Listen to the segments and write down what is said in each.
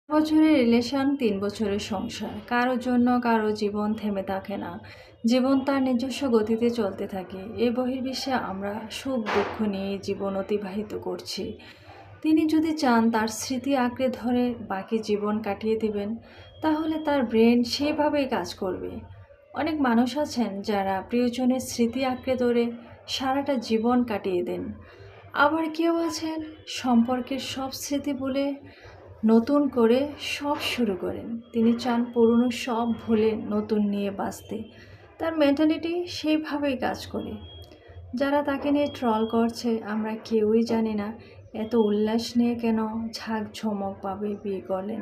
বছরের রিলেশন, ৩ বছরের সংসার। কারোর জন্য কারো জীবন থেমে থাকে না। জীবন তার নিজস্ব গতিতে চলতে থাকে। এই বহির্বিশ্বে আমরা সুখ দুঃখ নিয়ে জীবন অতিবাহিত করছি। তিনি যদি চান তার স্মৃতি আঁকড়ে ধরে বাকি জীবন কাটিয়ে দিবেন, তাহলে তার ব্রেন সেভাবেই কাজ করবে। অনেক মানুষ আছেন যারা প্রিয়জনের স্মৃতি আঁকড়ে ধরে সারাটা জীবন কাটিয়ে দেন। আবার কেউ আছেন সম্পর্কের সব স্মৃতি ভুলে নতুন করে সব শুরু করেন। তিনি চান পুরনো সব ভুলে নতুন নিয়ে বাঁচতে। তার মেন্টালিটি সেইভাবেই কাজ করে। যারা তাকে নিয়ে ট্রল করছে, আমরা কেউই জানি না এত উল্লাস নিয়ে কেন ঝাঁক ঝমক পাবে বিয়ে করলেন।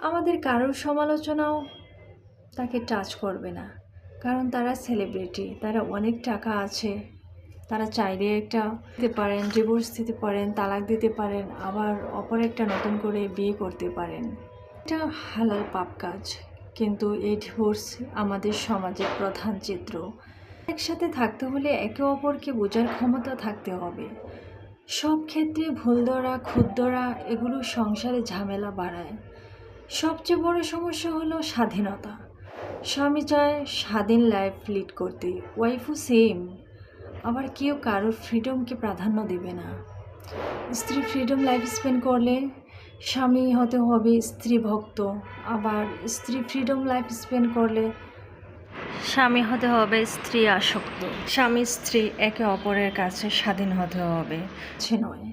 আমাদের কারোর সমালোচনাও তাকে টাচ করবে না, কারণ তারা সেলিব্রিটি, তারা অনেক টাকা আছে। তারা চাইলে একটা দিতে পারেন, ডিভোর্স দিতে পারেন, তালাক দিতে পারেন, আবার অপর একটা নতুন করে বিয়ে করতে পারেন। এটা হালাল পাপ কাজ, কিন্তু এই ডিভোর্স আমাদের সমাজের প্রধান চিত্র। একসাথে থাকতে হলে একে অপরকে বোঝার ক্ষমতা থাকতে হবে। সব ক্ষেত্রে ভুল ধরা, খুঁত ধরা এগুলো সংসারে ঝামেলা বাড়ায়। সবচেয়ে বড় সমস্যা হলো স্বাধীনতা। স্বামী চায় স্বাধীন লাইফ লিড করতে, ওয়াইফও সেম। আবার কেউ কারোর ফ্রিডমকে প্রাধান্য দেবে না। স্ত্রী ফ্রিডম লাইফ স্পেন্ড করলে স্বামী হতে হবে স্ত্রী ভক্ত, আবার স্ত্রী ফ্রিডম লাইফ স্পেন্ড করলে স্বামী হতে হবে স্ত্রী আসক্ত। স্বামী স্ত্রী একে অপরের কাছে স্বাধীন হতে হবে, সে নয়।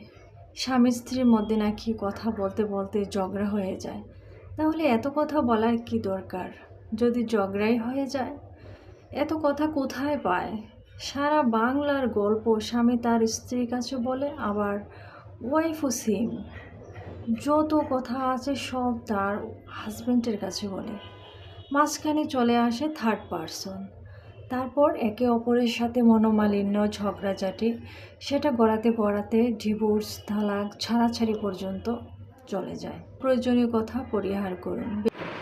স্বামী স্ত্রীর মধ্যে নাকি কথা বলতে বলতে ঝগড়া হয়ে যায়, তাহলে এত কথা বলার কি দরকার? যদি ঝগড়াই হয়ে যায়, এত কথা কোথায় পায়? সারা বাংলার গল্প স্বামী তার স্ত্রীর কাছে বলে, আবার ওয়াইফও সেম। যত কথা আছে সব তার হাজব্যান্ডের কাছে বলে। মাঝখানে চলে আসে থার্ড পারসন। তারপর একে অপরের সাথে মনোমালিন্য, ঝগড়াঝাটি, সেটা গড়াতে গড়াতে ডিভোর্স, তালাক, ছাড়াছাড়ি পর্যন্ত চলে যায়। প্রয়োজনীয় কথা পরিহার করুন।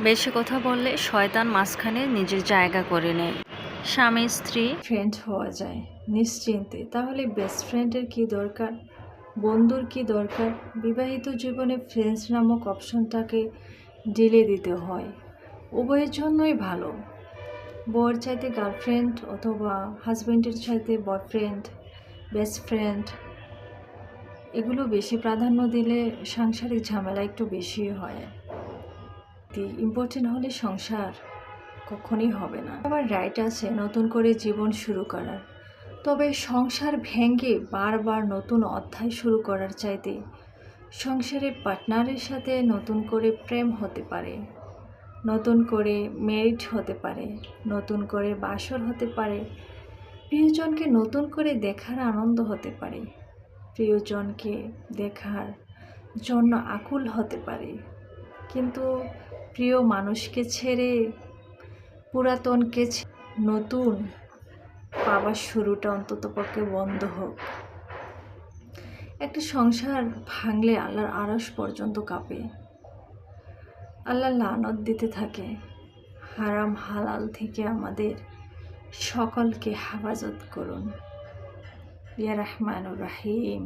বেশি কথা বললে শয়তান মাঝখানে নিজের জায়গা করে নেয়। স্বামী স্ত্রী ফ্রেন্ড হওয়া যায় নিশ্চিন্তে, তাহলে বেস্ট ফ্রেন্ডের কি দরকার? বন্ধুর কি দরকার? বিবাহিত জীবনে ফ্রেন্ডস নামক অপশনটাকে ঢেলে দিতে হয়। উভয়ের জন্যই ভালো। বউয়ের চাইতে গার্লফ্রেন্ড অথবা হাজব্যান্ডের চাইতে বয়ফ্রেন্ড, বেস্ট ফ্রেন্ড এগুলো বেশি প্রাধান্য দিলে সাংসারিক ঝামেলা একটু বেশি হয়। ইম্পর্টেন্ট হলে সংসার কখনই হবে না। আবার রাইট আছে নতুন করে জীবন শুরু করার, তবে সংসার ভেঙে বারবার নতুন অধ্যায় শুরু করার চাইতে সংসারের পার্টনারের সাথে নতুন করে প্রেম হতে পারে, নতুন করে ম্যারিড হতে পারে, নতুন করে বাসর হতে পারে, প্রিয়জনকে নতুন করে দেখার আনন্দ হতে পারে, প্রিয়জনকে দেখার জন্য আকুল হতে পারে। কিন্তু প্রিয় মানুষকে ছেড়ে, পুরাতনকে নতুন পাওয়ার শুরুটা অন্ততপক্ষে বন্ধ হোক। একটা সংসার ভাঙলে আল্লাহর আরশ পর্যন্ত কাঁপে। আল্লাহ লানত দিতে থাকে। হারাম হালাল থেকে আমাদের সকলকে হেফাজত করুন। ইয়া রহমানুর রহিম।